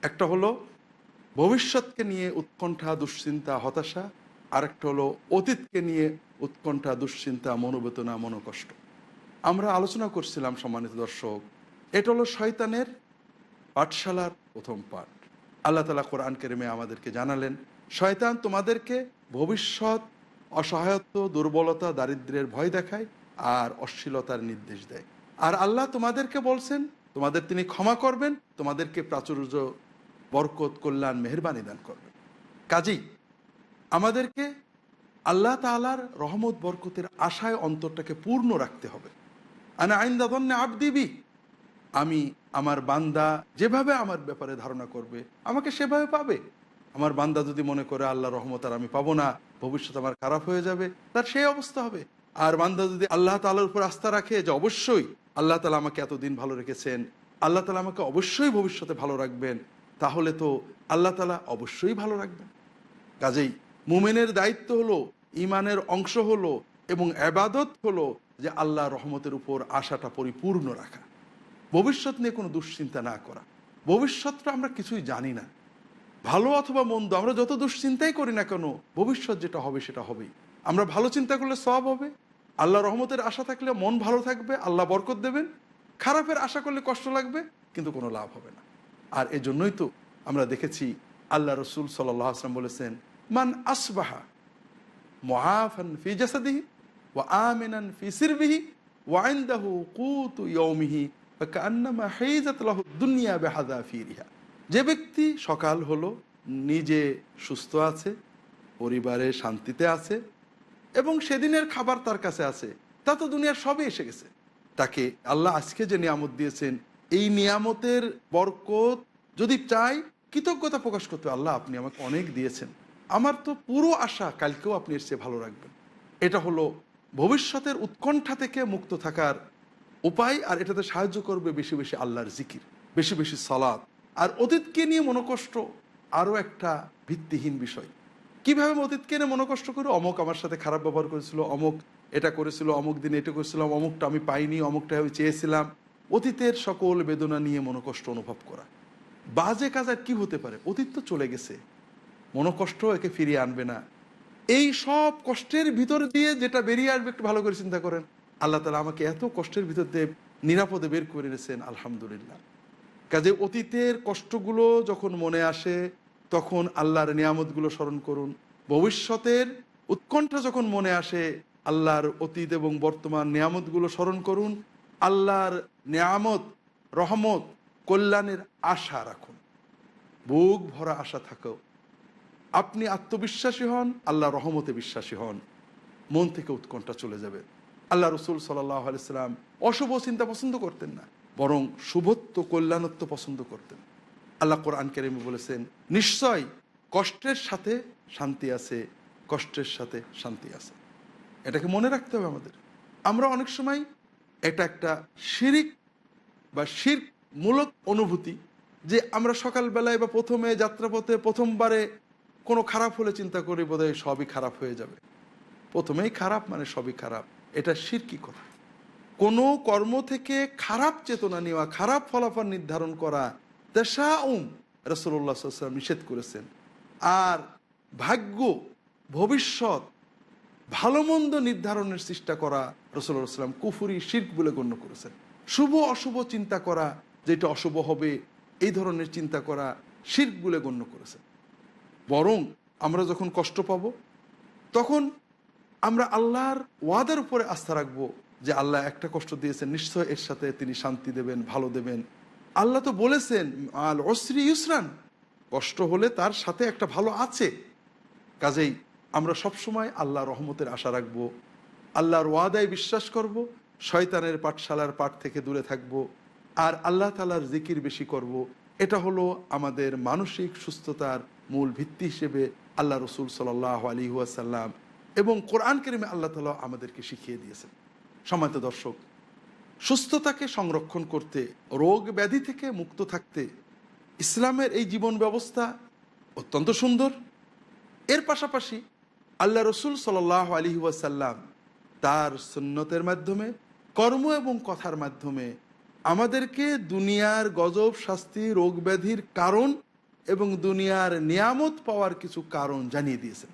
একটা হলো ভবিষ্যৎকে নিয়ে উৎকণ্ঠা, দুশ্চিন্তা, হতাশা। আরেকটা হলো অতীতকে নিয়ে উৎকণ্ঠা, দুশ্চিন্তা, মনোবেদনা, মনোকষ্ট। আমরা আলোচনা করছিলাম সম্মানিত দর্শক, এটা হলো শয়তানের পাঠশালার প্রথম পাঠ। আল্লাহ তাআলা কোরআন কারিমে আমাদেরকে জানালেন, শয়তান তোমাদেরকে ভবিষ্যৎ, অসহায়ত্ব, দুর্বলতা, দারিদ্র্যের ভয় দেখায় আর অশ্লীলতার নির্দেশ দেয়। আর আল্লাহ তোমাদেরকে বলছেন তোমাদের তিনি ক্ষমা করবেন, তোমাদেরকে প্রাচুর্য, বরকত, কল্যাণ, মেহেরবানি দান করবেন। কাজেই আমাদেরকে আল্লাহ তাআলার রহমত বরকতের আশায় অন্তরটাকে পূর্ণ রাখতে হবে। আনা আইন্দা দন্নে আবদিবি, আমি আমার বান্দা যেভাবে আমার ব্যাপারে ধারণা করবে আমাকে সেভাবে পাবে। আমার বান্দা যদি মনে করে আল্লাহ রহমত আর আমি পাবো না, ভবিষ্যৎ আমার খারাপ হয়ে যাবে, তার সেই অবস্থা হবে। আর বান্দা যদি আল্লাহ তাআলার উপর আস্থা রাখে যে অবশ্যই আল্লাহ তাআলা আমাকে এতদিন ভালো রেখেছেন, আল্লাহ তাআলা আমাকে অবশ্যই ভবিষ্যতে ভালো রাখবেন, তাহলে তো আল্লাহ তাআলা অবশ্যই ভালো রাখবেন। কাজেই মুমিনের দায়িত্ব হলো, ইমানের অংশ হলো এবং ইবাদত হলো যে আল্লাহ রহমতের উপর আশাটা পরিপূর্ণ রাখা, ভবিষ্যৎ নিয়ে কোনো দুশ্চিন্তা না করা। ভবিষ্যৎটা আমরা কিছুই জানি না, ভালো অথবা মন্দ, আমরা যত দুশ্চিন্তাই করি না কেন, ভবিষ্যৎ যেটা হবে সেটা হবেই। আমরা ভালো চিন্তা করলে সওয়াব হবে, আল্লাহ রহমতের আশা থাকলে মন ভালো থাকবে, আল্লাহ বরকত দেবেন। খারাপের আশা করলে কষ্ট লাগবে, কিন্তু কোনো লাভ হবে না। আর এজন্যই তো আমরা দেখেছি আল্লাহ রসুল সাল্লাল্লাহু আলাইহি ওয়াসাল্লাম বলেছেন, মান আসবাহা মুআফান ফি জাসাদিহি ওয়া আমিনান ফি সিরবিহি ওয়া ইনদাহু কুতু ইয়াউমিহি ফাকান্নামা হাইজাত লাহু দুনিয়া বিহাযাফিরিহা। যে ব্যক্তি সকাল হলো, নিজে সুস্থ আছে, পরিবারে শান্তিতে আছে এবং সেদিনের খাবার তার কাছে আছে, তা তো দুনিয়ার সবই এসে গেছে। তাকে আল্লাহ আজকে যে নিয়ামত দিয়েছেন, এই নিয়ামতের বরকত যদি চাই, কৃতজ্ঞতা প্রকাশ করতে, আল্লাহ আপনি আমাকে অনেক দিয়েছেন, আমার তো পুরো আশা কালকেও আপনি এসে ভালো রাখবেন। এটা হলো ভবিষ্যতের উৎকণ্ঠা থেকে মুক্ত থাকার উপায়। আর এটাতে সাহায্য করবে বেশি বেশি আল্লাহর জিকির, বেশি বেশি সালাত। আর অতীতকে নিয়ে মনোকষ্ট আরও একটা ভিত্তিহীন বিষয়। কীভাবে অতীতকে নিয়ে মনোকষ্ট করে, অমুক আমার সাথে খারাপ ব্যবহার করেছিল, অমুক এটা করেছিল, অমুক দিনে এটা করেছিলাম, অমুকটা আমি পাইনি, অমুকটা আমি চেয়েছিলাম, অতীতের সকল বেদনা নিয়ে মনোকষ্ট অনুভব করা। বাজে কাজ আর কী হতে পারে, অতীত তো চলে গেছে, মনোকষ্ট একে ফিরিয়ে আনবে না। এই সব কষ্টের ভিতর দিয়ে যেটা বেরিয়ে আসবে একটু ভালো করে চিন্তা করেন, আল্লাহ তাআলা আমাকে এত কষ্টের ভিতর দিয়ে নিরাপদে বের করে এনেছেন, আলহামদুলিল্লাহ। কাজে অতীতের কষ্টগুলো যখন মনে আসে তখন আল্লাহর নিয়ামতগুলো স্মরণ করুন। ভবিষ্যতের উৎকণ্ঠা যখন মনে আসে, আল্লাহর অতীত এবং বর্তমান নিয়ামতগুলো স্মরণ করুন। আল্লাহর নিয়ামত, রহমত, কল্যাণের আশা রাখুন, বুক ভরা আশা থাকো। আপনি আত্মবিশ্বাসী হন, আল্লাহ রহমতে বিশ্বাসী হন, মন থেকে উৎকণ্ঠা চলে যাবে। আল্লাহ রসুল সাল্লাল্লাহু আলাইহি সাল্লাম অশুভ চিন্তা পছন্দ করতেন না, বরং শুভত্ব, কল্যাণত্ব পছন্দ করতেন। আল্লাহ কোরআন কারিমে বলেছেন, নিশ্চয় কষ্টের সাথে শান্তি আছে, কষ্টের সাথে শান্তি আছে। এটাকে মনে রাখতে হবে আমাদের। আমরা অনেক সময় এটা একটা শিরিক বা শিরক মূলক অনুভূতি, যে আমরা সকালবেলায় বা প্রথমে যাত্রাপথে প্রথমবারে কোনো খারাপ হলে চিন্তা করি বোধহয় সবই খারাপ হয়ে যাবে, প্রথমেই খারাপ মানে সবই খারাপ। এটা শিরকি কথা। কোনো কর্ম থেকে খারাপ চেতনা নেওয়া, খারাপ ফলাফল নির্ধারণ করা, তাশাউম রাসূলুল্লাহ সাল্লাল্লাহু আলাইহি ওয়াসাল্লাম নিষেধ করেছেন। আর ভাগ্য, ভবিষ্যৎ, ভালো মন্দ নির্ধারণের চেষ্টা করা রাসূলুল্লাহ সাল্লাল্লাহু আলাইহি ওয়াসাল্লাম কুফরি, শিরক বলে গণ্য করেছেন। শুভ অশুভ চিন্তা করা, যেটা অশুভ হবে এই ধরনের চিন্তা করা শিরক বলে গণ্য করেছেন। বরং আমরা যখন কষ্ট পাব তখন আমরা আল্লাহর ওয়াদার উপরে আস্থা রাখবো যে আল্লাহ একটা কষ্ট দিয়েছেন, নিশ্চয় এর সাথে তিনি শান্তি দেবেন, ভালো দেবেন। আল্লাহ তো বলেছেন আল উসরি ইউসরান, কষ্ট হলে তার সাথে একটা ভালো আছে। কাজেই আমরা সবসময় আল্লাহর রহমতের আশা রাখবো, আল্লাহর ওয়াদায় বিশ্বাস করব, শয়তানের পাঠশালার পাঠ থেকে দূরে থাকব, আর আল্লাহ তাআলার জিকির বেশি করব। এটা হলো আমাদের মানসিক সুস্থতার মূল ভিত্তি হিসেবে আল্লাহ রসুল সাল্লাল্লাহু আলাইহি ওয়াসাল্লাম এবং কোরআন কারিমে আল্লাহ তাআলা আমাদেরকে শিখিয়ে দিয়েছেন। সম্মানিত দর্শক, সুস্থতাকে সংরক্ষণ করতে, রোগ ব্যাধি থেকে মুক্ত থাকতে ইসলামের এই জীবন ব্যবস্থা অত্যন্ত সুন্দর। এর পাশাপাশি আল্লাহ রসুল সাল্লাল্লাহু আলাইহি ওয়াসাল্লাম তার সুন্নতের মাধ্যমে, কর্ম এবং কথার মাধ্যমে আমাদেরকে দুনিয়ার গজব, শাস্তি, রোগ ব্যাধির কারণ এবং দুনিয়ার নিয়ামত পাওয়ার কিছু কারণ জানিয়ে দিয়েছেন।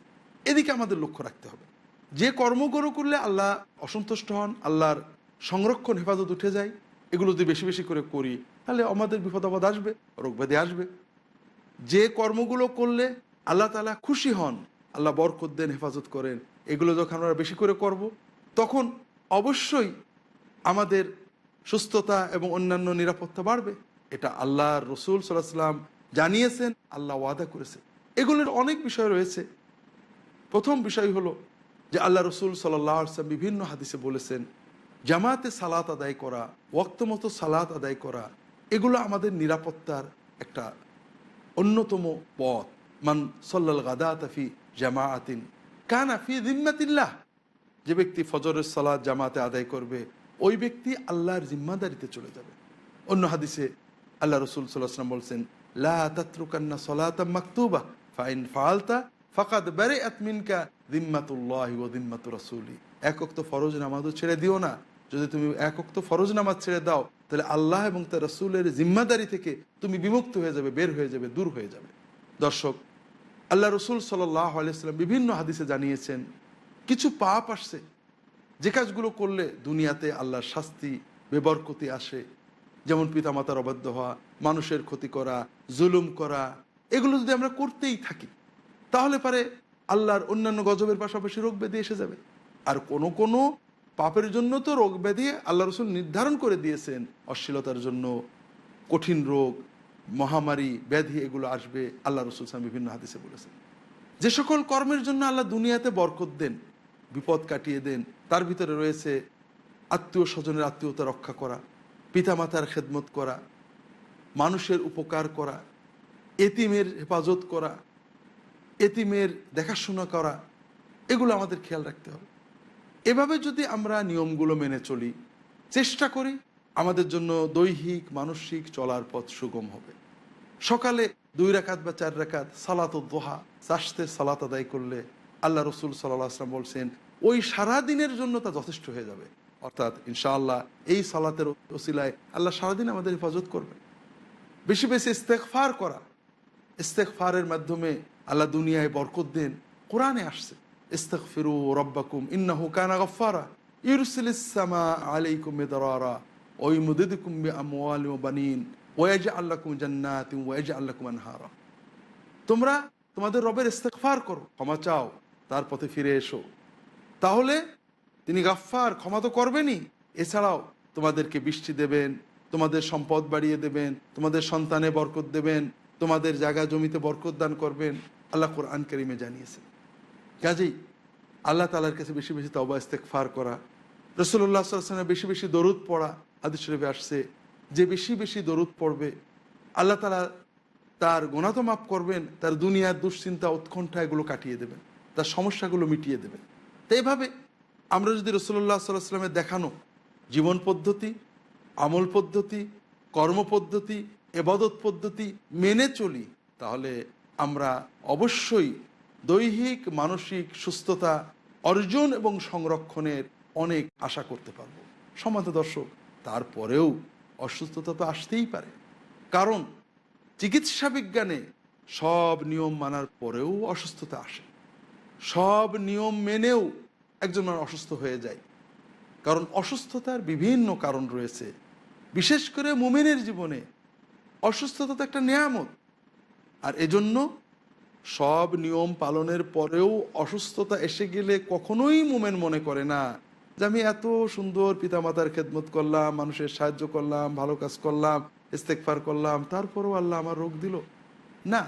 এদিকে আমাদের লক্ষ্য রাখতে হবে। যে কর্মগুলো করলে আল্লাহ অসন্তুষ্ট হন, আল্লাহর সংরক্ষণ হেফাজত উঠে যায়, এগুলো যদি বেশি বেশি করে করি তাহলে আমাদের বিপদ আপদ আসবে, রোগব্যাধি আসবে। যে কর্মগুলো করলে আল্লাহ তাআলা খুশি হন, আল্লাহ বরকত দেন, হেফাজত করেন, এগুলো যখন আমরা বেশি করে করব তখন অবশ্যই আমাদের সুস্থতা এবং অন্যান্য নিরাপত্তা বাড়বে। এটা আল্লাহর রসুল সাল্লাল্লাহু আলাইহি ওয়াসাল্লাম জানিয়েছেন, আল্লাহ ওয়াদা করেছেন। এগুলোর অনেক বিষয় রয়েছে। প্রথম বিষয় হলো যে আল্লাহ রসুল সাল্লাল্লাহু আলাইহি ওয়াসাল্লাম বিভিন্ন হাদিসে বলেছেন, জামাতে সালাত আদায় করা, ওয়াক্ত মতো সালাত আদায় করা, এগুলো আমাদের নিরাপত্তার একটা অন্যতম পথ। মান সল্লাল গাদাতা ফি জামাআতিন কানা ফি জিম্মাতিল্লাহ, যে ব্যক্তি ফজরের সালাত জামাতে আদায় করবে ওই ব্যক্তি আল্লাহর জিম্মাদারিতে চলে যাবে। অন্য হাদিসে আল্লাহ রসুল সাল্লাল্লাহু আলাইহি ওয়াসাল্লাম বলছেন, লা তাতরুকান্না সালাতাম মাকতুবা ফাইন ফাআলতা ফাকাদ বারিআত মিনকা জিম্মাতুল্লাহি ওয়া জিম্মাতু রাসূলি। এক ওয়াক্ত ফরজ নামাজও ছেড়ে দিও না। যদি তুমি এক ওয়াক্ত ফরজ নামাজ ছেড়ে দাও তাহলে আল্লাহ এবং তার রাসূলের জিম্মাদারি থেকে তুমি বিমুক্ত হয়ে যাবে, বের হয়ে যাবে, দূর হয়ে যাবে। দর্শক, আল্লাহ রসুল সাল্লাল্লাহু আলাইহি ওয়াসাল্লাম বিভিন্ন হাদিসে জানিয়েছেন কিছু পাপ আসছে যে কাজগুলো করলে দুনিয়াতে আল্লাহর শাস্তি, বেবরকতি আসে। যেমন পিতামাতার অবাধ্য হওয়া, মানুষের ক্ষতি করা, জুলুম করা, এগুলো যদি আমরা করতেই থাকি তাহলে পারে আল্লাহর অন্যান্য গজবের পাশাপাশি রোগ ব্যাধি এসে যাবে। আর কোনো কোনো পাপের জন্য তো রোগ ব্যাধি আল্লাহ রসুল নির্ধারণ করে দিয়েছেন, অশ্লীলতার জন্য কঠিন রোগ, মহামারী, ব্যাধি এগুলো আসবে। আল্লাহ রসুল সাল্লাল্লাহু আলাইহি ওয়াসাল্লাম বিভিন্ন হাদিসে বলেছেন। যে সকল কর্মের জন্য আল্লাহ দুনিয়াতে বরকত দেন, বিপদ কাটিয়ে দেন, তার ভিতরে রয়েছে আত্মীয় স্বজনের আত্মীয়তা রক্ষা করা, পিতামাতার খেদমত করা, মানুষের উপকার করা, এতিমের হেফাজত করা, এতিমের দেখাশোনা করা, এগুলো আমাদের খেয়াল রাখতে হবে। এভাবে যদি আমরা নিয়মগুলো মেনে চলি, চেষ্টা করি, আমাদের জন্য দৈহিক মানসিক চলার পথ সুগম হবে। সকালে 2 রাকাত বা 4 রাকাত সালাতুদ দুহা, চাষতের সালাত আদায় করলে আল্লাহ রসুল সাল্লাল্লাহু আলাইহি ওয়াসাল্লাম বলছেন ওই সারাদিনের জন্য তা যথেষ্ট হয়ে যাবে। অর্থাৎ ইনশাআল্লাহ এই সালাতের ওসিলায় আল্লাহ সারাদিন আমাদের হেফাজত করবে। বেশি বেশি ইস্তেগফার করা, ইস্তেগফারের মাধ্যমে আল্লাহ দুনিয়ায় বরকত দেন। কোরআনে আসছে, ইস্তাগফিরু রাব্বাকুম ইন্নাহু কানা গাফফারা ইউরসিলিস সামা আলাইকুম মিদরারা ওয়া ইউমদিদুকুম বিআমওয়ালিন ওয়া বানিন ওয়া ইয়াজআল লাকুম জান্নাতিন ওয়া ইয়াজআল লাকুম আনহারা। তোমরা তোমাদের রবের ইস্তেগফার করো, ক্ষমা চাও, তার পথে ফিরে এসো, তাহলে তিনি গাফফার, ক্ষমা তো করবেনই, এছাড়াও তোমাদেরকে বৃষ্টি দেবেন, তোমাদের সম্পদ বাড়িয়ে দেবেন, তোমাদের সন্তানে বরকত দেবেন, তোমাদের জায়গা জমিতে বরকত দান করবেন। আল্লাহ কোরআন কারীমে জানিয়েছেন। কাজেই আল্লাহ তাআলার কাছে বেশি বেশি তওবা ইস্তেগফার করা, রাসূলুল্লাহ সাল্লাল্লাহু আলাইহি ওয়াসাল্লাম বেশি বেশি দরুদ পড়া। হাদিস শরীফে আসছে যে বেশি বেশি দরুদ পড়বে আল্লাহ তাআলা তার গুনাহ তো মাফ করবেন, তার দুনিয়ার দুশ্চিন্তা, উৎকণ্ঠা এগুলো কাটিয়ে দেবেন, তার সমস্যাগুলো মিটিয়ে দেবেন। তো এইভাবে আমরা যদি রাসূলুল্লাহ সাল্লাল্লাহু আলাইহি ওয়াসাল্লামের দেখানো জীবন পদ্ধতি, আমল পদ্ধতি, কর্ম পদ্ধতি, ইবাদত পদ্ধতি মেনে চলি তাহলে আমরা অবশ্যই দৈহিক মানসিক সুস্থতা অর্জন এবং সংরক্ষণের অনেক আশা করতে পারব। সম্মানিত দর্শক, তারপরেও অসুস্থতা তো আসতেই পারে, কারণ চিকিৎসা বিজ্ঞানে সব নিয়ম মানার পরেও অসুস্থতা আসে। সব নিয়ম মেনেও একজন মানুষ অসুস্থ হয়ে যায়, কারণ অসুস্থতার বিভিন্ন কারণ রয়েছে। বিশেষ করে মুমিনের জীবনে অসুস্থতা তো একটা নেয়ামত। আর এজন্য সব নিয়ম পালনের পরেও অসুস্থতা এসে গেলে কখনোই মুমিন মনে করে না যে আমি এত সুন্দর পিতামাতার খেদমত করলাম, মানুষের সাহায্য করলাম, ভালো কাজ করলাম, ইস্তেগফার করলাম, তারপরেও আল্লাহ আমার রোগ দিল। না,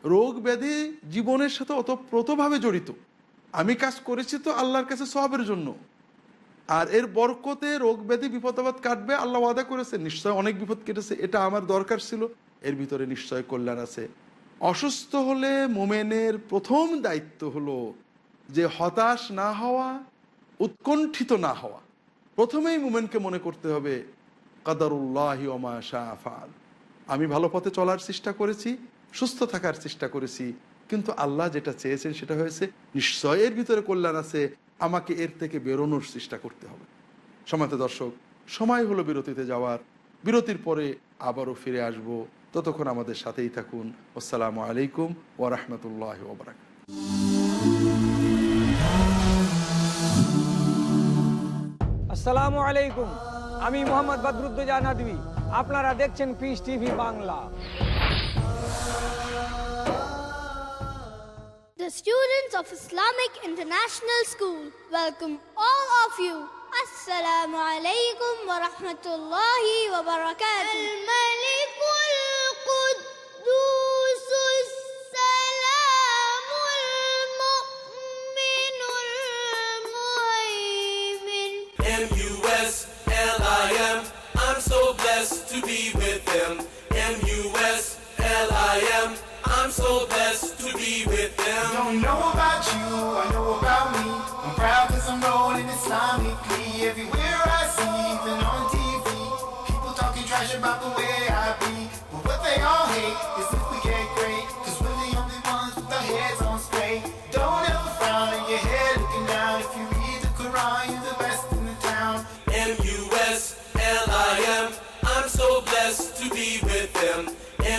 রোগ ব্যাধি জীবনের সাথে ওতপ্রোতভাবে জড়িত। আমি কাজ করেছি তো আল্লাহর কাছে সওয়াবের জন্য, আর এর বরকতে রোগ ব্যাধি বিপদ আপদ কাটবে, আল্লাহ ওয়াদা করেছে। নিশ্চয় অনেক বিপদ কেটেছে, এটা আমার দরকার ছিল, এর ভিতরে নিশ্চয় কল্যাণ আছে। অসুস্থ হলে মুমিনের প্রথম দায়িত্ব হলো যে হতাশ না হওয়া, উৎকণ্ঠিত না হওয়া। প্রথমেই মুমিনকে মনে করতে হবে কাদারুল্লাহি ওয়া মা শাআ ফাআল। আমি ভালো পথে চলার চেষ্টা করেছি, সুস্থ থাকার চেষ্টা করেছি, কিন্তু আল্লাহ যেটা চেয়েছেন সেটা হয়েছে, নিশ্চয় এর ভিতরে কল্যাণ আছে, আমাকে এর থেকে বেরোনোর চেষ্টা করতে হবে। সম্মানিত দর্শক, সময় হলো বিরতিতে যাওয়ার। বিরতির পরে আবারও ফিরে আসব। ততক্ষণ আমাদের সাথেই থাকুন। আসসালামু আলাইকুম ওয়া রাহমাতুল্লাহি ওয়া বারাকাতুহু। আসসালামু আলাইকুম, আমি মোহাম্মদ বদরুদ্দোজা নদভী। আপনারা দেখছেন piece TV Bangla. The students of Islamic International School welcome all of you. Assalamu alaikum wa rahmatullahi wa barakatuh. Al-Malikul Quddusus Salamul Mu'minul Muhaymin. MUSLIM, I'm so blessed to be with them. MUSLIM, I'm so blessed to be with them. Don't know about you, I know about me. I'm proud cause I'm rolling Islamically. Everywhere I see, even on TV, people talking trash about the way I be. But what they all hate is if we get great, cause we're the only ones with our heads on straight. Don't ever frown on your head looking down. If you read the Quran, you're the best in the town. MUSLIM, I'm so blessed to be with them.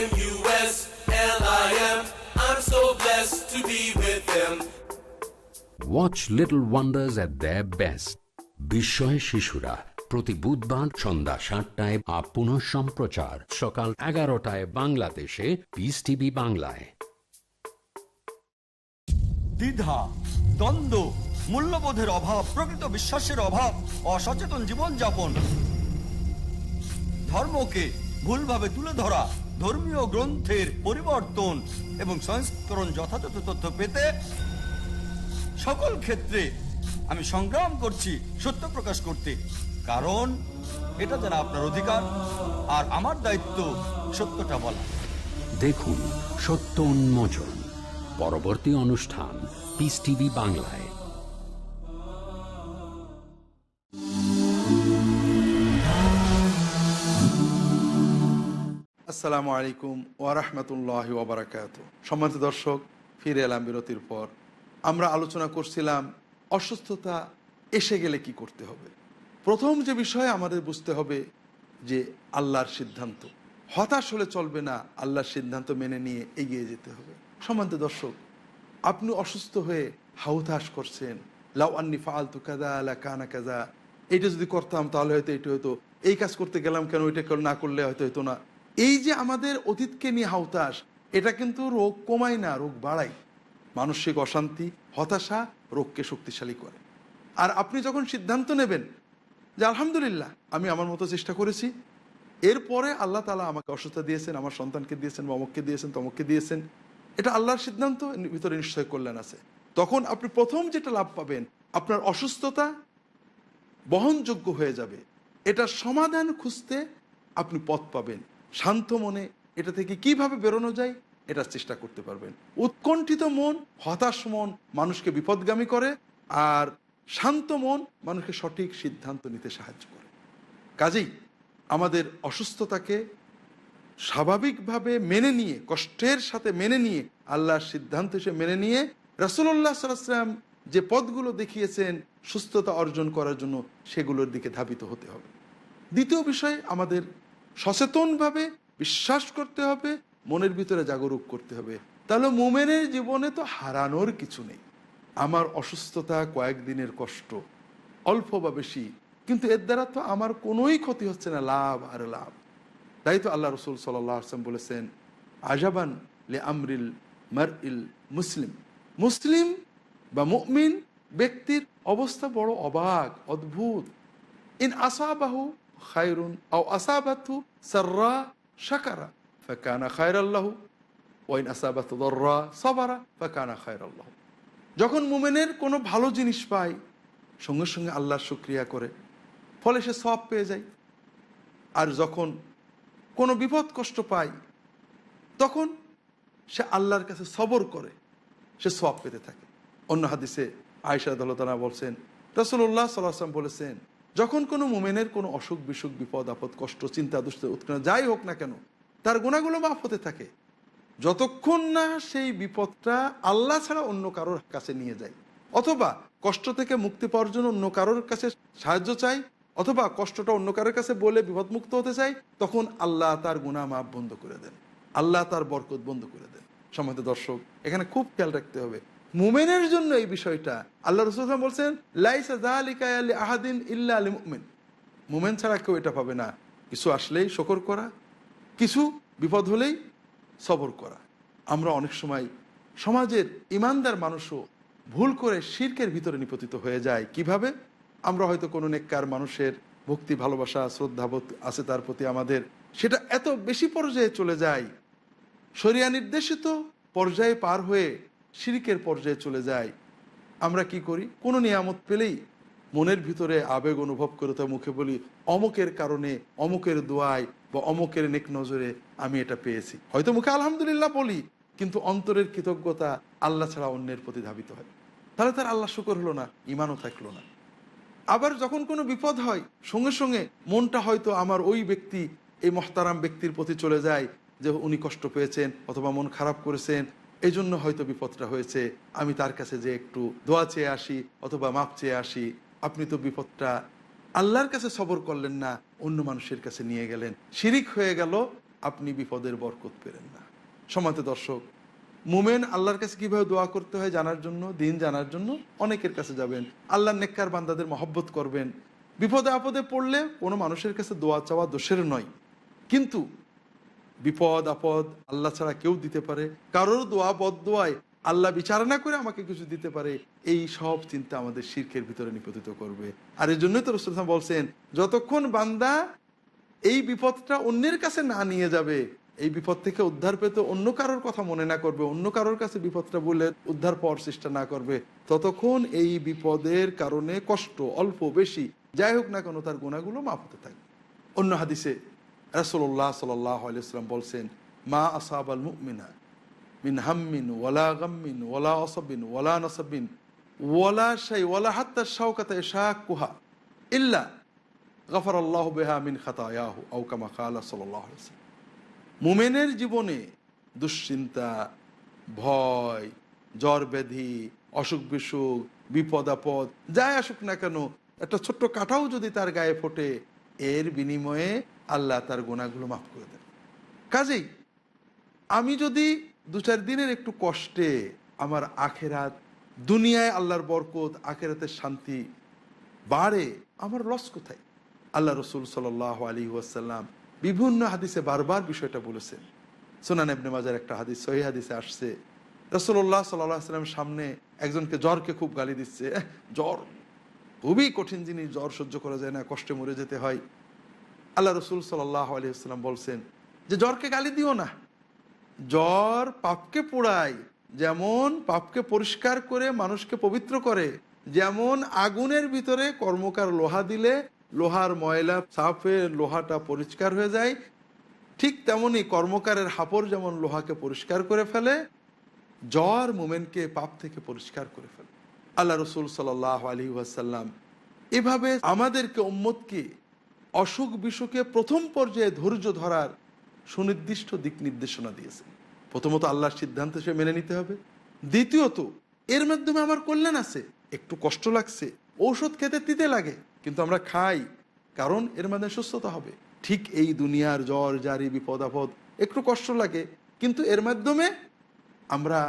MUSLIM, I'm so blessed to be with them. Watch Little Wonders at their best. বিস্ময় শিশুরা প্রতি বুধবার সন্ধ্যা 7টায় আর পুনঃ সম্প্রচার সকাল 11টায় বাংলাদেশে piece TV বাংলায়। দ্বিধা, দ্বন্দ্ব, মূল্যবোধের অভাব, প্রকৃত বিশ্বাসের অভাব, অসচেতন জীবনযাপন, ধর্মকে ভুলভাবে তুলে ধরা, ধর্মীয় গ্রন্থের পরিবর্তন এবং সংস্করণ যথাযথ তথ্য পেতে সকল ক্ষেত্রে আমি সংগ্রাম করছি সত্য প্রকাশ করতে, কারণ এটা যারা আপনার অধিকার আর আমার দায়িত্ব সত্যটা বলা। দেখুন সত্য উন্মোচন, পরবর্তী অনুষ্ঠান পিস টিভি বাংলায়। আসসালামু আলাইকুম ওয়া রাহমাতুল্লাহি ওয়া বারাকাতুহু। সম্মানিত দর্শক, ফিরে এলাম বিরতির পর। আমরা আলোচনা করছিলাম অসুস্থতা এসে গেলে কি করতে হবে। প্রথম যে বিষয় আমাদের বুঝতে হবে যে আল্লাহর সিদ্ধান্ত, হতাশ হলে চলবে না, আল্লাহর সিদ্ধান্ত মেনে নিয়ে এগিয়ে যেতে হবে। সম্মানিত দর্শক, আপনি অসুস্থ হয়ে হাউতাশ করছেন, লাউ আন্নি ফাআলতু কাযা লাকানা কাযা, এইটা যদি করতাম তাহলে হয়তো এটা হতো, এই কাজ করতে গেলাম কেন, এটা না করলে হয়তো হতো না। এই যে আমাদের অতীতকে নিয়ে হাউতাশ, এটা কিন্তু রোগ কমায় না, রোগ বাড়ায়। মানসিক অশান্তি, হতাশা রোগকে শক্তিশালী করে। আর আপনি যখন সিদ্ধান্ত নেবেন যে আলহামদুলিল্লাহ আমি আমার মতো চেষ্টা করেছি, এরপরে আল্লাহ তাআলা আমাকে অসুস্থতা দিয়েছেন, আমার সন্তানকে দিয়েছেন, অমুককে দিয়েছেন, তমুককে দিয়েছেন, এটা আল্লাহর সিদ্ধান্ত, ভিতরে নিশ্চয় কল্যাণ আছে। তখন আপনি প্রথম যেটা লাভ পাবেন, আপনার অসুস্থতা বহনযোগ্য হয়ে যাবে। এটার সমাধান খুঁজতে আপনি পথ পাবেন। শান্ত মনে এটা থেকে কিভাবে বেরোনো যায় এটার চেষ্টা করতে পারবেন। উৎকণ্ঠিত মন, হতাশ মন মানুষকে বিপদগামী করে, আর শান্ত মন মানুষকে সঠিক সিদ্ধান্ত নিতে সাহায্য করে। কাজেই আমাদের অসুস্থতাকে স্বাভাবিকভাবে মেনে নিয়ে, কষ্টের সাথে মেনে নিয়ে, আল্লাহর সিদ্ধান্ত হিসেবে মেনে নিয়ে, রাসূলুল্লাহ সাল্লাল্লাহু আলাইহি ওয়াসাল্লাম যে পথগুলো দেখিয়েছেন সুস্থতা অর্জন করার জন্য, সেগুলোর দিকে ধাবিত হতে হবে। দ্বিতীয় বিষয়, আমাদের সচেতনভাবে বিশ্বাস করতে হবে, মনের ভিতরে জাগরুক করতে হবে। তাহলে মুমিনের জীবনে তো হারানোর কিছু নেই। আমার অসুস্থতা কয়েকদিনের কষ্ট, অল্প বা বেশি, কিন্তু এর দ্বারা তো আমার কোনোই ক্ষতি হচ্ছে না, লাভ আর লাভ। তাই তো আল্লাহ রসুল সাল্লাল্লাহু আলাইহি ওয়াসাল্লাম বলেছেন, আজাবান লি আমরিল মারইল মুসলিম, মুসলিম বা মুমিন ব্যক্তির অবস্থা বড় অবাক, অদ্ভুত। ইন আসাবাহু খায়রুন আও আসাবাতহু সাররা শাকারা ফাকানা খায়রাল লাহু ওয়া ইন আসাবাতহু দাররা সাবারা ফাকানা খায়রাল লাহু। যখন মুমিনের কোনো ভালো জিনিস পায়, সঙ্গে সঙ্গে আল্লাহর শুকরিয়া করে, ফলে সে সওয়াব পেয়ে যায়। আর যখন কোনো বিপদ কষ্ট পায়, তখন সে আল্লাহর কাছে সবর করে, সে সওয়াব পেতে থাকে। অন্য হাদিসে আয়েশা রাদিয়াল্লাহু তাআলা বলছেন, রাসূলুল্লাহ সাল্লাল্লাহু আলাইহি ওয়াসাল্লাম বলেছেন, যখন কোনো মুমিনের কোনো অসুখ বিসুখ, বিপদ আপদ, কষ্ট, চিন্তা, দুশ্চিন্তা, উৎকণ্ঠা যাই হোক না কেন, তার গুনাহগুলো মাফ হতে থাকে, যতক্ষণ না সেই বিপদটা আল্লাহ ছাড়া অন্য কারোর কাছে নিয়ে যায়, অথবা কষ্ট থেকে মুক্তি পাওয়ার জন্য অন্য কারোর কাছে সাহায্য চাই, অথবা কষ্টটা অন্য কারোর কাছে বলে বিপদমুক্ত হতে চাই, তখন আল্লাহ তার গুনাহ মাফ বন্ধ করে দেন। আল্লাহ তার বরকত বন্ধ করে দেন। সম্মানিত দর্শক, এখানে খুব খেয়াল রাখতে হবে মুমিনের জন্য এই বিষয়টা। আল্লাহ রাসূল সাল্লাল্লাহু আলাইহি ওয়াসাল্লাম বলছেন, লাইসা যালিকা লি আহাদিন ইল্লা লিল মুমিন। মুমিন ছাড়া কেউ এটা পাবে না। কিছু আসলেই শুকর করা, কিছু বিপদ হলেই সবর করা। আমরা অনেক সময় সমাজের ইমানদার মানুষও ভুল করে শিরকের ভিতরে নিপতিত হয়ে যায়। কিভাবে? আমরা হয়তো কোনো নেককার মানুষের ভক্তি, ভালোবাসা, শ্রদ্ধাবোধ আছে তার প্রতি আমাদের, সেটা এত বেশি পর্যায়ে চলে যায়, শরিয়া নির্দেশিত পর্যায়ে পার হয়ে শিরকের পর্যায়ে চলে যায়। আমরা কি করি? কোনো নিয়ামত পেলেই মনের ভিতরে আবেগ অনুভব করে তো মুখে বলি, অমুকের কারণে, অমুকের দোয়ায় বা অমুকের নেক নজরে আমি এটা পেয়েছি। হয়তো মুখে আলহামদুলিল্লাহ বলি, কিন্তু অন্তরের কৃতজ্ঞতা আল্লাহ ছাড়া অন্যের প্রতি ধাবিত হয়। তাহলে তার আল্লাহ শুকর হলো না, ইমানও থাকলো না। আবার যখন কোনো বিপদ হয়, সঙ্গে সঙ্গে মনটা হয়তো আমার ওই ব্যক্তি, এই মহতারাম ব্যক্তির প্রতি চলে যায় যে উনি কষ্ট পেয়েছেন অথবা মন খারাপ করেছেন, এই জন্য হয়তো বিপদটা হয়েছে, আমি তার কাছে যে একটু দোয়া চেয়ে আসি অথবা মাপ চেয়ে আসি। আপনি তো বিপদটা আল্লাহর কাছে সবর করলেন না, অন্য মানুষের কাছে নিয়ে গেলেন, শিরিক হয়ে গেল, আপনি বিপদের বরকত পেলেন না। সম্মানিত দর্শক, মুমিন আল্লাহর কাছে কিভাবে দোয়া করতে হয় জানার জন্য, দিন জানার জন্য অনেকের কাছে যাবেন, আল্লাহর নেককার বান্দাদের মহব্বত করবেন। বিপদে আপদে পড়লে কোনো মানুষের কাছে দোয়া চাওয়া দোষের নয়, কিন্তু বিপদ আপদ আল্লাহ ছাড়া কেউ দিতে পারে, কারোর দোয়া বদদোয়ায় আল্লাহ বিচার না করে আমাকে কিছু দিতে পারে, এই সব চিন্তা আমাদের শিরকের ভিতরে নিপতিত করবে। আর এই জন্যই তো রাসূল সাল্লাল্লাহু আলাইহি ওয়াসাল্লাম বলছেন, যতক্ষণ বান্দা এই বিপদটা অন্যের কাছে না নিয়ে যাবে, এই বিপদ থেকে উদ্ধার পেতে অন্য কারোর কথা মনে না করবে, অন্য কারোর কাছে বিপদটা বলে উদ্ধার পাওয়ার চেষ্টা না করবে, ততক্ষণ এই বিপদের কারণে কষ্ট অল্প বেশি যাই হোক না কেন তার গুনাহগুলো মাফ হতে থাকবে। অন্য হাদিসে রাসূলুল্লাহ সাল্লাল্লাহু আলাইহি ওয়াসাল্লাম বলছেন, মা আসাবাল মুমিনা মিন হাম্মিন ওয়ালা গাম্মিন ওয়ালা আসাবিন ওয়ালা নাসাবিন ওয়ালা শাই ওয়ালা হাত্তা শাওকাতা ইয়াশাকুহা ইল্লা গাফারাল্লাহু বিহা মিন খাতায়াহু আও কামা ক্বালা সাল্লাল্লাহু আলাইহি ওয়াসাল্লাম। মুমিনের জীবনে দুশ্চিন্তা, ভয়, জ্বর ব্যাধি, অসুখ বিসুখ, বিপদ আপদ যাই আসুক না কেন, একটা ছোট্ট কাঁটাও যদি তার গায়ে ফোটে, এর বিনিময়ে আল্লাহ তার গুনাহগুলো মাফ করে দেন। কাজেই আমি যদি 2-4 দিনের একটু কষ্টে আমার আখেরাত, দুনিয়ায় আল্লাহর বরকত, আখেরাতের শান্তি বাড়ে, আমার লস কোথায়? আল্লাহ রসুল সাল্লাল্লাহু আলাইহি ওয়াসাল্লাম বিভিন্ন হাদিসে বারবার বিষয়টা বলেছেন। সুনান ইবনে মাজার একটা হাদিস, সহিহ হাদিসে আসছে, রাসূলুল্লাহ সাল্লাল্লাহু আলাইহি ওয়াসাল্লাম সামনে একজনকে জ্বরকে খুব গালি দিচ্ছে, জ্বর খুবই কঠিন জিনিস, জ্বর সহ্য করা যায় না, কষ্টে মরে যেতে হয়। আল্লাহ রসুল সাল্লাল্লাহু আলাইহি ওয়াসাল্লাম বলছেন যে জ্বরকে গালি দিও না, জ্বর পাপকে পোড়ায়, যেমন পাপকে পরিষ্কার করে মানুষকে পবিত্র করে, যেমন আগুনের ভিতরে কর্মকার লোহা দিলে লোহার ময়লা সাফে লোহাটা পরিষ্কার হয়ে যায়, ঠিক তেমনি কর্মকারের হাপড় যেমন লোহাকে পরিষ্কার করে ফেলে, জ্বর মুমিনকে পাপ থেকে পরিষ্কার করে ফেলে। আল্লাহ রসুল সাল্লাল্লাহু আলাইহি ওয়াসাল্লাম এভাবে আমাদেরকে, উম্মতকে অসুখ বিসুখে প্রথম পর্যায়ে ধৈর্য ধরার সুনির্দিষ্ট দিক নির্দেশনা দিয়েছেন। প্রথমত আল্লাহর সিদ্ধান্ত সে মেনে নিতে হবে, দ্বিতীয়ত এর মাধ্যমে আমার কল্যাণ আছে, একটু কষ্ট লাগছে, ঔষধ খেতে তিতে লাগে, কিন্তু আমরা খাই কারণ এর মাধ্যমে সুস্থতা হবে। ঠিক এই দুনিয়ার জ্বর জারি বিপদ আপদ একটু কষ্ট লাগে, কিন্তু এর মাধ্যমে আমরা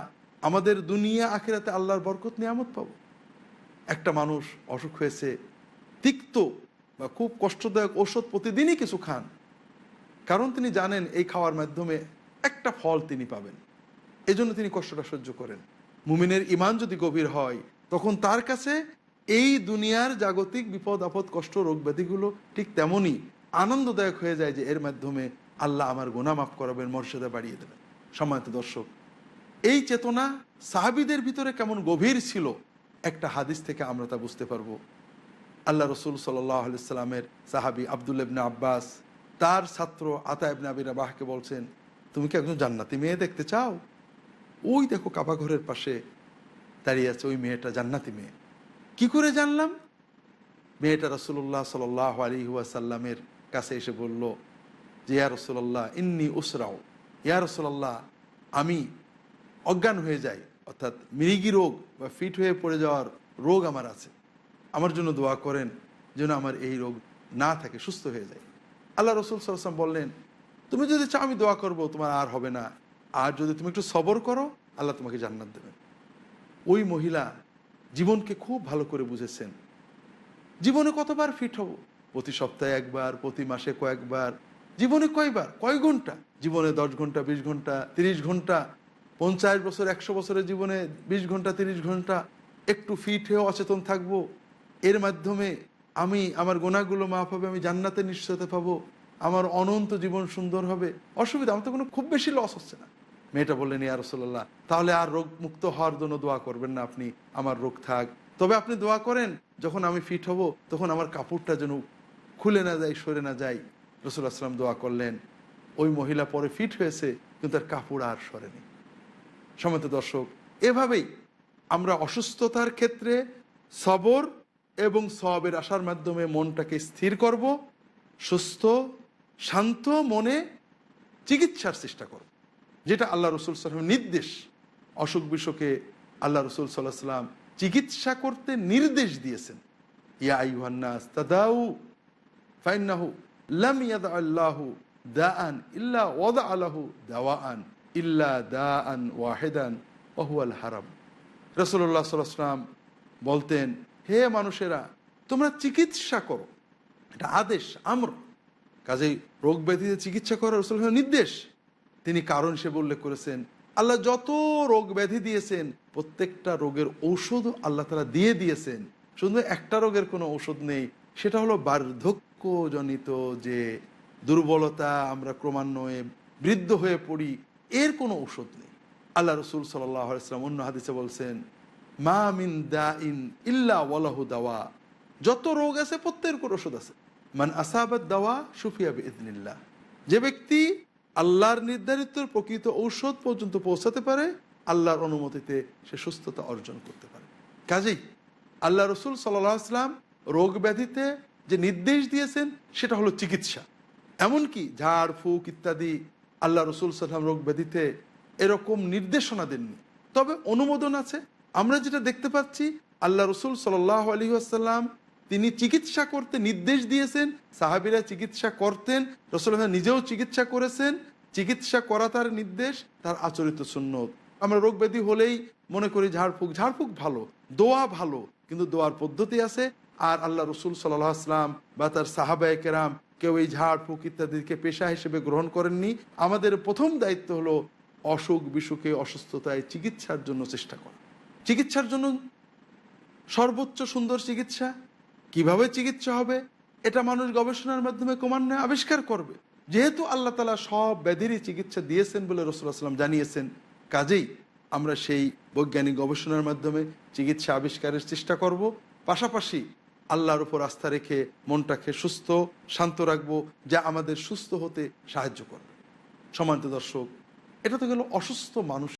আমাদের দুনিয়া আখিরাতে আল্লাহর বরকত নিয়ামত পাবো। একটা মানুষ অসুখ হয়েছে, তিক্ত বা খুব কষ্টদায়ক ঔষধ প্রতিদিনই কিছু খান, কারণ তিনি জানেন এই খাওয়ার মাধ্যমে একটা ফল তিনি পাবেন, এজন্য তিনি কষ্টটা সহ্য করেন। মুমিনের ঈমান যদি গভীর হয়, তখন তার কাছে এই দুনিয়ার জাগতিক বিপদ আপদ কষ্ট রোগ ব্যাধিগুলো ঠিক তেমনই আনন্দদায়ক হয়ে যায় যে এর মাধ্যমে আল্লাহ আমার গুনাহ মাফ করাবেন, মর্যাদা বাড়িয়ে দেবেন। সম্মানিত দর্শক, এই চেতনা সাহাবীদের ভিতরে কেমন গভীর ছিল, একটা হাদিস থেকে আমরা তা বুঝতে পারবো। আল্লাহ রসুল সাল্লাল্লাহু আলাইহি ওয়াসাল্লামের সাহাবী আব্দুল্লাহ ইবনে আব্বাস তার ছাত্র আতা ইবনে আবি রাবাহকে বলছেন, তুমি কি একজন জান্নাতি মেয়ে দেখতে চাও? ওই দেখো কাবা ঘরের পাশে দাঁড়িয়ে আছে ওই মেয়েটা জান্নাতি মেয়ে। কি করে জানলাম? মেয়েটা রাসূলুল্লাহ সাল্লাল্লাহু আলাইহি ওয়াসাল্লামের কাছে এসে বলল যে, ইয়া রাসূলুল্লাহ ইন্নী উসরাউ, ইয়া রাসূলুল্লাহ আমি অজ্ঞান হয়ে যাই, অর্থাৎ মৃগী রোগ বা ফিট হয়ে পড়ে যাওয়ার রোগ আমার আছে, আমার জন্য দোয়া করেন যেন আমার এই রোগ না থাকে, সুস্থ হয়ে যায়। আল্লাহ রসুল সাল্লাল্লাহু আলাইহি ওয়াসাল্লাম বললেন, তুমি যদি চাও আমি দোয়া করবো, তোমার আর হবে না, আর যদি তুমি একটু সবর করো আল্লাহ তোমাকে জান্নাত দেবেন। ওই মহিলা জীবনকে খুব ভালো করে বুঝেছেন। জীবনে কতবার ফিট হব? প্রতি সপ্তাহে একবার, প্রতি মাসে কয়েকবার, জীবনে কয়বার, কয় ঘন্টা? জীবনে 10 ঘন্টা, 20 ঘন্টা, 30 ঘন্টা, 50 বছর 100 বছরের জীবনে 20 ঘন্টা 30 ঘন্টা একটু ফিট হয়ে অচেতন থাকবো। এর মাধ্যমে আমি আমার গুনাহগুলো মাফ হবে, আমি জান্নাতের নিশ্চয়তা পাবো, আমার অনন্ত জীবন সুন্দর হবে। অসুবিধা, আমার তো কোনো খুব বেশি লস হচ্ছে না। মেয়েটা বললেন, ইয়া রাসূলুল্লাহ, তাহলে আর রোগ মুক্ত হওয়ার জন্য দোয়া করবেন না আপনি, আমার রোগ থাক, তবে আপনি দোয়া করেন যখন আমি ফিট হব তখন আমার কাপড়টা যেন খুলে না যায়, সরে না যায়। রাসূলুল্লাহ সাল্লাল্লাহু আলাইহি ওয়াসাল্লাম দোয়া করলেন। ওই মহিলা পরে ফিট হয়েছে, কিন্তু তার কাপড় আর সরেনি। সম্মানিত দর্শক, এভাবেই আমরা অসুস্থতার ক্ষেত্রে সবর এবং সওয়াবের আশার মাধ্যমে মনটাকে স্থির করব, সুস্থ শান্ত মনে চিকিৎসার চেষ্টা করব, যেটা আল্লাহ রসুল সাল্লাল্লাহু আলাইহি ওয়াসাল্লামের নির্দেশ। অসুখ বিসুখে আল্লাহ রসুল সাল্লাল্লাহু আলাইহি ওয়াসাল্লাম চিকিৎসা করতে নির্দেশ দিয়েছেন। ইয়া আইয়ুহান নাস তাদাউ ফাইন্নাহু লাম ইয়াদআল্লাহু দাআন ইল্লা ওয়াদাআ লাহু দাওয়াআন ইল্লা দাআন ওয়াহিদান ওয়া হুয়াল হারাম। রাসূলুল্লাহ সাল্লাল্লাহু আলাইহি ওয়াসাল্লাম বলতেন, হে মানুষেরা, তোমরা চিকিৎসা করো, এটা আদেশ, আমর। কাজেই রোগ ব্যাধিতে চিকিৎসা করার রাসূলের নির্দেশ। তিনি কারণ হিসেবে উল্লেখ করেছেন, আল্লাহ যত রোগ ব্যাধি দিয়েছেন প্রত্যেকটা রোগের ঔষধও আল্লাহ তাআলা দিয়ে দিয়েছেন। শুধু একটা রোগের কোনো ঔষধ নেই, সেটা হলো বার্ধক্যজনিত যে দুর্বলতা, আমরা ক্রমান্বয়ে বৃদ্ধ হয়ে পড়ি, এর কোনো ঔষধ নেই। আল্লাহ রসুল সাল্লাল্লাহু আলাইহি ওয়াসাল্লাম অন্য হাদিসে বলছেন, মা মিন দাইন ইল্লা ওয়ালাহু দাওয়া, যত রোগ আছে প্রত্যেকের কোনো ওষুধ আছে। মান আসাবাত দাওয়া শুফিয়া বিইذনিল্লাহ, যে ব্যক্তি আল্লাহর নির্ধারিত প্রকৃত ঔষধ পর্যন্ত পৌঁছাতে পারে, আল্লাহর অনুমতিতে সে সুস্থতা অর্জন করতে পারে। কাজেই আল্লাহ রসুল সাল্লাল্লাহু আলাইহি ওয়াসাল্লাম রোগ ব্যাধিতে যে নির্দেশ দিয়েছেন সেটা হলো চিকিৎসা। এমনকি ঝাড় ফুঁক ইত্যাদি আল্লাহ রসুল সাল্লাল্লাহু আলাইহি ওয়াসাল্লাম রোগ ব্যাধিতে এরকম নির্দেশনা দেননি, তবে অনুমোদন আছে। আমরা যেটা দেখতে পাচ্ছি, আল্লাহ রসুল সাল্লাল্লাহু আলাইহি ওয়াসাল্লাম তিনি চিকিৎসা করতে নির্দেশ দিয়েছেন, সাহাবীরা চিকিৎসা করতেন, রাসূলুল্লাহ নিজেও চিকিৎসা করেছেন। চিকিৎসা করা তার নির্দেশ, তার আচরিত সুন্নত। আমরা রোগ ব্যাধি হলেই মনে করি ঝাড়ফুঁক, ঝাড়ফুঁক ভালো, দোয়া ভালো, কিন্তু দোয়ার পদ্ধতি আছে। আর আল্লাহ রসুল সাল্লাল্লাহু আলাইহি ওয়াসাল্লাম বা তার সাহাবায়ে কেরাম কেউ এই ঝাড়ফুঁক ইত্যাদিকে পেশা হিসেবে গ্রহণ করেননি। আমাদের প্রথম দায়িত্ব হলো অসুখ বিসুখে, অসুস্থতায় চিকিৎসার জন্য চেষ্টা করা। চিকিৎসার জন্য সর্বোচ্চ সুন্দর চিকিৎসা কিভাবে চিকিৎসা হবে, এটা মানুষ গবেষণার মাধ্যমে ক্রমান্বয়ে আবিষ্কার করবে। যেহেতু আল্লাহ তাআলা সব ব্যাধিরই চিকিৎসা দিয়েছেন বলে রাসূলুল্লাহ সাল্লাল্লাহু আলাইহি ওয়াসাল্লাম জানিয়েছেন, কাজেই আমরা সেই বৈজ্ঞানিক গবেষণার মাধ্যমে চিকিৎসা আবিষ্কারের চেষ্টা করব। পাশাপাশি আল্লাহর উপর আস্থা রেখে মনটাকে সুস্থ শান্ত রাখবো, যা আমাদের সুস্থ হতে সাহায্য করবে। সম্মানিত দর্শক, এটা তো গেল অসুস্থ মানুষ